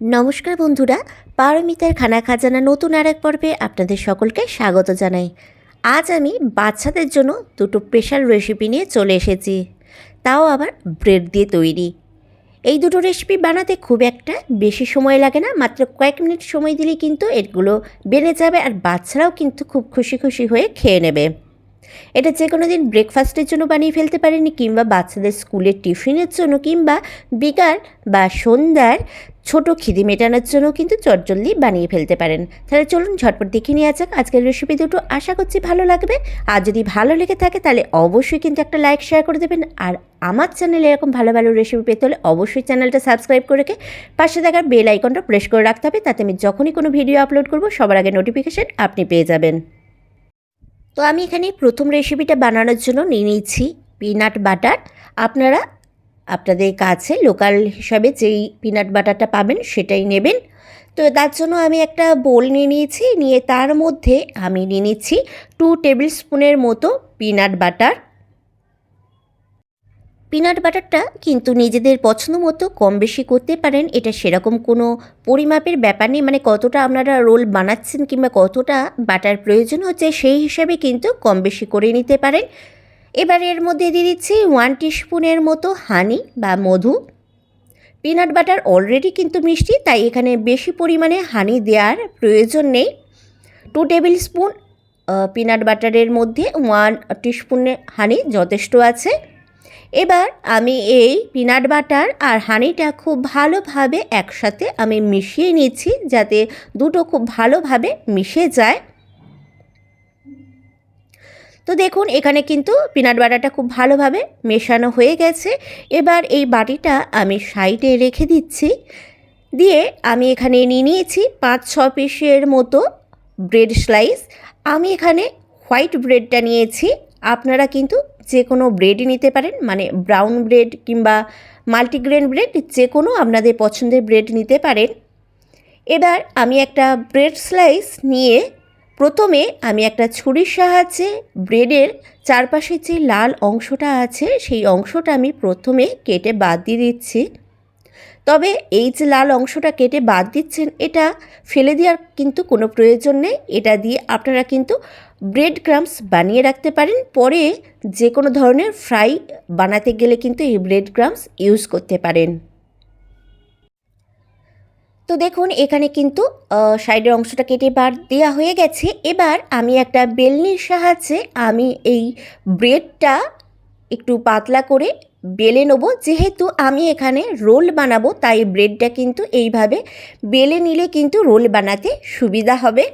নমস্কার বন্ধুরা, পারমিতার খানা খাজানা নতুন আর এক পর্বে আপনাদের সকলকে স্বাগত জানাই। আজ আমি বাচ্চাদের জন্য দুটো স্পেশাল রেসিপি নিয়ে চলে এসেছি, তাও আবার ব্রেড দিয়ে তৈরি। এই দুটো রেসিপি বানাতে খুব একটা বেশি সময় লাগে না, মাত্র কয়েক মিনিট সময় দিলেই কিন্তু এগুলো বেড়ে যাবে, আর বাচ্চারাও কিন্তু খুব খুশি খুশি হয়ে খেয়ে নেবে। এটা যে কোনো দিন ব্রেকফাস্টের জন্য বানিয়ে ফেলতে পারেন, কিংবা বাচ্চাদের স্কুলের টিফিনের জন্য, কিংবা বিকাল বা সন্ধ্যার ছোট খিদে মেটানোর জন্য কিন্তু চটজলদি বানিয়ে ফেলতে পারেন। তাহলে চলুন ঝটপট দেখে নিয়ে যাক আজকের রেসিপি দুটো। আশা করছি ভালো লাগবে, আর যদি ভালো লেগে থাকে তাহলে অবশ্যই কিন্তু একটা লাইক শেয়ার করে দেবেন। আর আমার চ্যানেলে এরকম ভালো ভালো রেসিপি পেতে হলে অবশ্যই চ্যানেলটা সাবস্ক্রাইব করে রেখে পাশে থাকার বেল আইকনটা প্রেস করে রাখতে হবে, তাতে আমি যখনই কোনো ভিডিও আপলোড করব সবার আগে নোটিফিকেশান আপনি পেয়ে যাবেন। তো আমি এখানে প্রথম রেসিপিটা বানানোর জন্য নিয়ে নিচ্ছি পিনাট বাটার। আপনারা আপনাদের কাছে লোকাল হিসাবে যেই পিনাট বাটারটা পাবেন সেটাই নেবেন। তো তার জন্য আমি একটা বোল নিয়ে নিয়ে তার মধ্যে আমি নিয়ে নিচ্ছি 2 টেবিল স্পুনের মতো পিনাট বাটার। পিনাট বাটারটা কিন্তু নিজেদের পছন্দ মতো কম বেশি করতে পারেন, এটা সেরকম কোনো পরিমাপের ব্যাপার নেই। মানে কতটা আপনারা রোল বানাচ্ছেন কিংবা কতটা বাটার প্রয়োজন হচ্ছে সেই হিসাবে কিন্তু কম বেশি করে নিতে পারেন। এবার এর মধ্যে দিয়ে দিচ্ছি 1 টিস্পুনের মতো হানি বা মধু। পিনাট বাটার অলরেডি কিন্তু মিষ্টি, তাই এখানে বেশি পরিমাণে হানি দেওয়ার প্রয়োজন নেই। 2 টেবিল স্পুন পিনাট বাটারের মধ্যে 1 টিস্পুনের হানি যথেষ্ট আছে। এবার আমি এই পিনাট বাটার আর হানিটা খুব ভালোভাবে একসাথে আমি মিশিয়ে নিচ্ছি, যাতে দুটো খুব ভালোভাবে মিশে যায়। তো দেখুন এখানে কিন্তু পিনাট বাটারটা খুব ভালোভাবে মেশানো হয়ে গেছে। এবার এই বাটিটা আমি সাইডে রেখে দিচ্ছি, দিয়ে আমি এখানে নিয়ে নিয়েছি 5-6 পিসের মতো ব্রেড স্লাইস। আমি এখানে হোয়াইট ব্রেডটা নিয়েছি, আপনারা কিন্তু যে কোনো ব্রেডই নিতে পারেন, মানে ব্রাউন ব্রেড কিংবা মাল্টিগ্রেন ব্রেড, যে কোনো আপনাদের পছন্দের ব্রেড নিতে পারেন। এবার আমি একটা ব্রেড স্লাইস নিয়ে প্রথমে আমি একটা ছুরির সাহায্যে ব্রেডের চারপাশে যে লাল অংশটা আছে সেই অংশটা আমি প্রথমে কেটে বাদ দিয়ে দিচ্ছি। তবে এই যে লাল অংশটা কেটে বাদ দিচ্ছেন, এটা ফেলে দেওয়ার কিন্তু কোনো প্রয়োজন নেই। এটা দিয়ে আপনারা কিন্তু ব্রেড ক্রাম্বস বানিয়ে রাখতে পারেন, পরে যে কোনো ধরনের ফ্রাই বানাতে গেলে কিন্তু এই ব্রেড ক্রাম্বস ইউজ করতে পারেন। তো দেখুন এখানে কিন্তু সাইডের অংশটা কেটে বাদ দেওয়া হয়ে গেছে। এবার আমি একটা বেলনির সাহায্যে আমি এই ব্রেডটা একটু পাতলা করে বেলে নেবো। যেহেতু আমি এখানে রোল বানাবো, তাই ব্রেডটা কিন্তু এইভাবে বেলে নিলে কিন্তু রোল বানাতে সুবিধা হবে।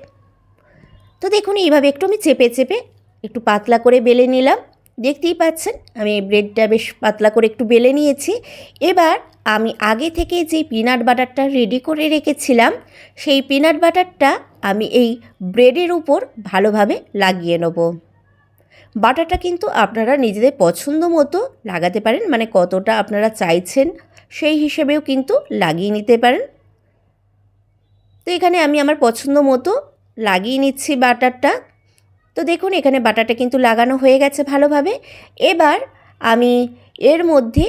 তো দেখুন এইভাবে একটু আমি চেপে চেপে একটু পাতলা করে বেলে নিলাম। দেখতেই পাচ্ছেন আমি ব্রেডটা বেশ পাতলা করে একটু বেলে নিয়েছি। এবার আমি আগে থেকে যে পিনাট বাটারটা রেডি করে রেখেছিলাম, সেই পিনাট বাটারটা আমি এই ব্রেডের উপর ভালোভাবে লাগিয়ে নেব। বাটারটা কিন্তু আপনারা নিজেদের পছন্দ মতো লাগাতে পারেন, মানে কতটা আপনারা চাইছেন সেই হিসেবেও কিন্তু লাগিয়ে নিতে পারেন। তো এখানে আমি আমার পছন্দ মতো লাগিয়ে নিচ্ছি বাটারটা। তো দেখুন এখানে বাটারটা কিন্তু লাগানো হয়ে গেছে ভালোভাবে। এবার আমি এর মধ্যে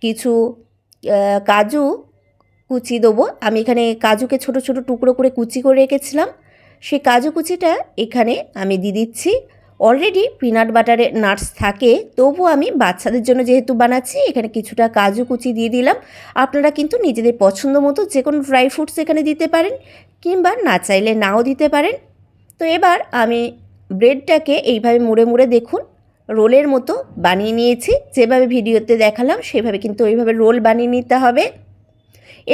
কিছু কাজু কুচি দেবো। আমি এখানে কাজুকে ছোট ছোট টুকরো করে কুচি করে রেখেছিলাম, সেই কাজু কুচিটা এখানে আমি দিয়ে দিচ্ছি। অলরেডি পিনাট বাটারে নাটস থাকে, তবুও আমি বাচ্চাদের জন্য যেহেতু বানাচ্ছি এখানে কিছুটা কাজু কুচি দিয়ে দিলাম। আপনারা কিন্তু নিজেদের পছন্দ মতো যে কোনো ড্রাই ফ্রুটস এখানে দিতে পারেন, কিংবা না চাইলে নাও দিতে পারেন। তো এবার আমি ব্রেডটাকে এইভাবে মুড়ে মুড়ে দেখুন রোলের মতো বানিয়ে নিয়েছি। যেভাবে ভিডিওতে দেখালাম সেভাবে কিন্তু ওইভাবে রোল বানিয়ে নিতে হবে।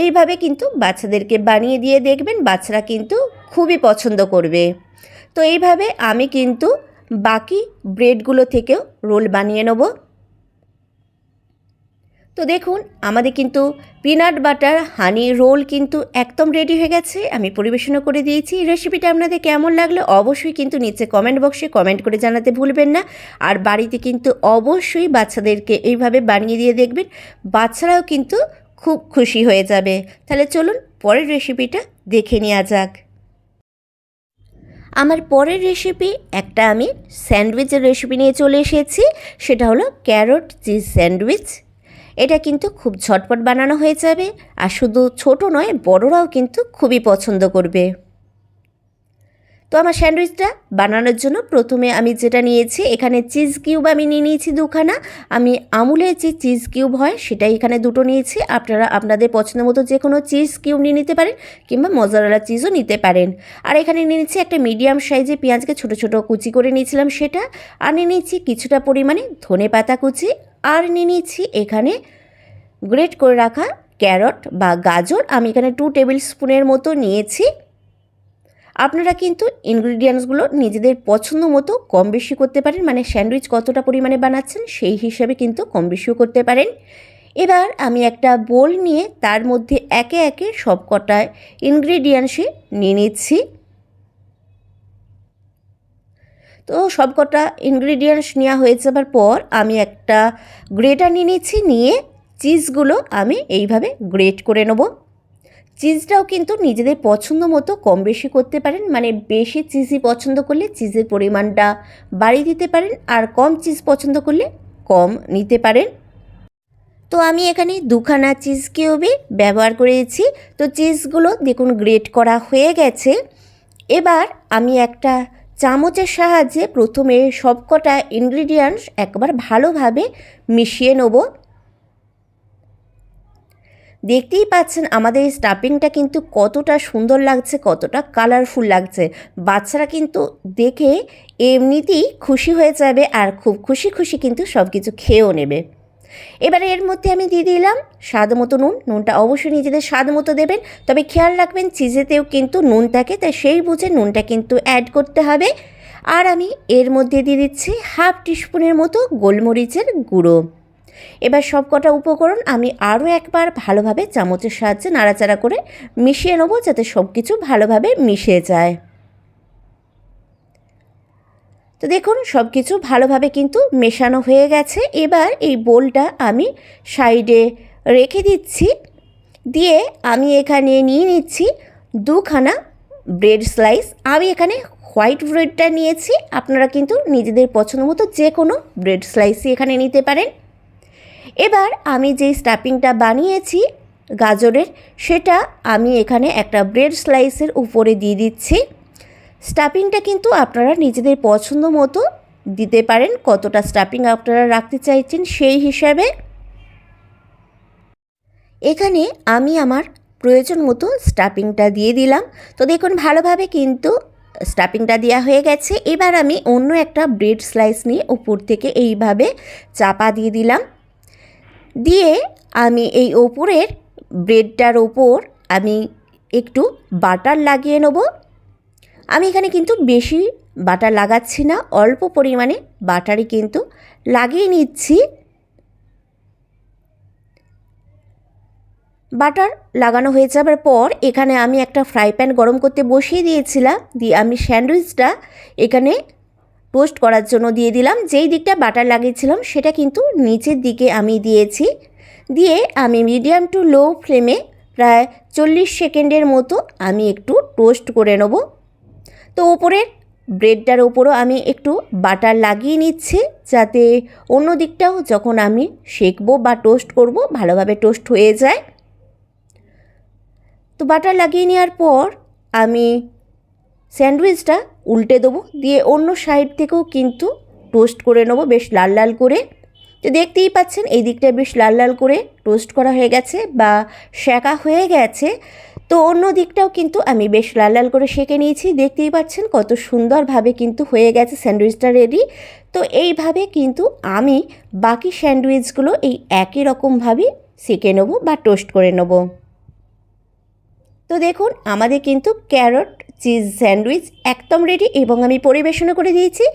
এইভাবে কিন্তু বাচ্চাদেরকে বানিয়ে দিয়ে দেখবেন, বাচ্চারা কিন্তু খুবই পছন্দ করবে। তো এইভাবে আমি কিন্তু বাকি ব্রেডগুলো থেকেও রোল বানিয়ে নেব। তো দেখুন আমাদের কিন্তু পিনাট বাটার হানি রোল কিন্তু একদম রেডি হয়ে গেছে, আমি পরিবেশনও করে দিয়েছি। রেসিপিটা আপনাদের কেমন লাগলো অবশ্যই কিন্তু নিচে কমেন্ট বক্সে কমেন্ট করে জানাতে ভুলবেন না। আর বাড়িতে কিন্তু অবশ্যই বাচ্চাদেরকে এইভাবে বানিয়ে দিয়ে দেখবেন, বাচ্চারাও কিন্তু খুব খুশি হয়ে যাবে। তাহলে চলুন পরের রেসিপিটা দেখে নেওয়া যাক। আমার পরের রেসিপি একটা আমি স্যান্ডউইচের রেসিপি নিয়ে চলে এসেছি, সেটা হলো ক্যারট চিজ স্যান্ডউইচ। এটা কিন্তু খুব ঝটপট বানানো হয়ে যাবে, আর শুধু ছোট নয়, বড়রাও কিন্তু খুবই পছন্দ করবে। তো আমার স্যান্ডউইচটা বানানোর জন্য প্রথমে আমি যেটা নিয়েছি, এখানে চিজ কিউব আমি নিয়ে নিয়েছি 2খানা। আমি আমুলের যে চিজ কিউব হয় সেটাই এখানে 2টো নিয়েছি। আপনারা আপনাদের পছন্দ মতো যে কোনো চিজ কিউব নিয়ে নিতে পারেন, কিংবা মজারেলা চিজও নিতে পারেন। আর এখানে নিয়ে নিচ্ছি একটা মিডিয়াম সাইজে পেঁয়াজকে ছোট ছোট কুচি করে নিয়েছিলাম সেটা, আর নিয়ে নিচ্ছি কিছুটা পরিমাণে ধনেপাতা কুচি, আর নিয়ে নিচ্ছি এখানে গ্রেট করে রাখা ক্যারট বা গাজর। আমি এখানে 2 টেবিল স্পুনের মতো নিয়েছি। আপনারা কিন্তু ইনগ্রিডিয়েন্টসগুলো নিজেদের পছন্দ মতো কম বেশি করতে পারেন, মানে স্যান্ডউইচ কতটা পরিমাণে বানাচ্ছেন সেই হিসাবে কিন্তু কম বেশিও করতে পারেন। এবার আমি একটা বোল নিয়ে তার মধ্যে একে একে সব কটা ইনগ্রিডিয়েন্টসই নিয়ে নিচ্ছি। তো সব কটা ইনগ্রিডিয়েন্টস নেওয়া হয়ে যাবার পর আমি একটা গ্রেটার নিয়ে নিচ্ছি, নিয়ে চিজগুলো আমি এইভাবে গ্রেট করে নেব। চিজটাও কিন্তু নিজেদের পছন্দ মতো কম বেশি করতে পারেন, মানে বেশি চিজই পছন্দ করলে চিজের পরিমাণটা বাড়িয়ে দিতে পারেন, আর কম চিজ পছন্দ করলে কম নিতে পারেন। তো আমি এখানে 2খানা চিজ কিউবই ব্যবহার করেছি। তো চিজগুলো দেখুন গ্রেট করা হয়ে গেছে। এবার আমি একটা চামচের সাহায্যে প্রথমে সবকটা ইনগ্রিডিয়েন্টস একবার ভালোভাবে মিশিয়ে নেব। দেখতেই পাচ্ছেন আমাদের এই স্টাফিংটা কিন্তু কতটা সুন্দর লাগছে, কতটা কালারফুল লাগছে। বাচ্চারা কিন্তু দেখে এমনিতেই খুশি হয়ে যাবে, আর খুব খুশি খুশি কিন্তু সব কিছু খেয়েও নেবে। এবারে এর মধ্যে আমি দিয়ে দিলাম স্বাদ মতো নুন। নুনটা অবশ্যই নিজেদের স্বাদ মতো দেবেন, তবে খেয়াল রাখবেন চিজেতেও কিন্তু নুন থাকে, তাই সেই বুঝে নুনটা কিন্তু অ্যাড করতে হবে। আর আমি এর মধ্যে দিয়ে দিচ্ছি 1/2 টিস্পুনের মতো গোলমরিচের গুঁড়ো। এবার সব কটা উপকরণ আমি আরও একবার ভালোভাবে চামচের সাহায্যে নাড়াচাড়া করে মিশিয়ে নেবো, যাতে সব কিছু ভালোভাবে মিশে যায়। তো দেখুন সব কিছু ভালোভাবে কিন্তু মেশানো হয়ে গেছে। এবার এই বোলটা আমি সাইডে রেখে দিচ্ছি, দিয়ে আমি এখানে নিয়ে নিচ্ছি 2খানা ব্রেড স্লাইস। আমি এখানে হোয়াইট ব্রেডটা নিয়েছি, আপনারা কিন্তু নিজেদের পছন্দ মতো যে কোনো ব্রেড স্লাইসই এখানে নিতে পারেন। এবার আমি যেই স্টাফিংটা বানিয়েছি গাজরের, সেটা আমি এখানে একটা ব্রেড স্লাইসের উপরে দিয়ে দিচ্ছি। স্টাফিংটা কিন্তু আপনারা নিজেদের পছন্দ মতো দিতে পারেন, কতটা স্টাফিং আপনারা রাখতে চাইছেন সেই হিসাবে। এখানে আমি আমার প্রয়োজন মতো স্টাফিংটা দিয়ে দিলাম। তো দেখুন ভালোভাবে কিন্তু স্টাফিংটা দেওয়া হয়ে গেছে। এবার আমি অন্য একটা ব্রেড স্লাইস নিয়ে উপর থেকে এইভাবে চাপা দিয়ে দিলাম, দিয়ে আমি এই ওপরের ব্রেডটার ওপর আমি একটু বাটার লাগিয়ে নেব। আমি এখানে কিন্তু বেশি বাটার লাগাচ্ছি না, অল্প পরিমাণে বাটারই কিন্তু লাগিয়ে নিচ্ছি। বাটার লাগানো হয়ে যাবার পর এখানে আমি একটা ফ্রাই প্যান গরম করতে বসিয়ে দিয়েছিলাম, দিয়ে আমি স্যান্ডউইচটা এখানে টোস্ট করার জন্য দিয়ে দিলাম। যেই দিকটা বাটার লাগিয়েছিলাম সেটা কিন্তু নিচের দিকে আমি দিয়েছি, দিয়ে আমি মিডিয়াম টু লো ফ্লেমে প্রায় 40 সেকেন্ডের মতো আমি একটু টোস্ট করে নেব। তো ওপরের ব্রেডটার ওপরও আমি একটু বাটার লাগিয়ে নিচ্ছি, যাতে অন্য দিকটাও যখন আমি সেঁকবো বা টোস্ট করব ভালোভাবে টোস্ট হয়ে যায়। তো বাটার লাগিয়ে নেওয়ার পর আমি স্যান্ডউইচটা উল্টে দেবো, দিয়ে অন্য সাইড থেকেও কিন্তু টোস্ট করে নেবো বেশ লাল লাল করে। তো দেখতেই পাচ্ছেন এই দিকটা বেশ লাল লাল করে টোস্ট করা হয়ে গেছে বা সেঁকা হয়ে গেছে। তো অন্য দিকটাও কিন্তু আমি বেশ লাল লাল করে সেঁকে নিয়েছি। দেখতেই পাচ্ছেন কত সুন্দরভাবে কিন্তু হয়ে গেছে স্যান্ডউইচটা রেডি। তো এইভাবে কিন্তু আমি বাকি স্যান্ডউইচগুলো এই একই রকমভাবে সেঁকে নেব বা টোস্ট করে নেব। তো দেখুন আমাদের কিন্তু ক্যারট চিজ স্যান্ডউইচ একদম রেডি, এবং আমি পরিবেশনও করে দিয়েছি।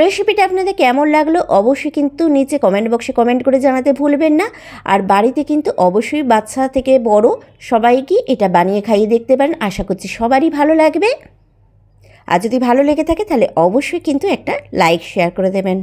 রেসিপিটা আপনাদের কেমন লাগলো অবশ্যই কিন্তু নিচে কমেন্ট বক্সে কমেন্ট করে জানাতে ভুলবেন না। আর বাড়িতে কিন্তু অবশ্যই বাচ্চা থেকে বড় সবাইকে এটা বানিয়ে খাইয়ে দেখতে পারেন, আশা করছি সবারই ভালো লাগবে। আর যদি ভালো লেগে থাকে তাহলে অবশ্যই কিন্তু একটা লাইক শেয়ার করে দেবেন।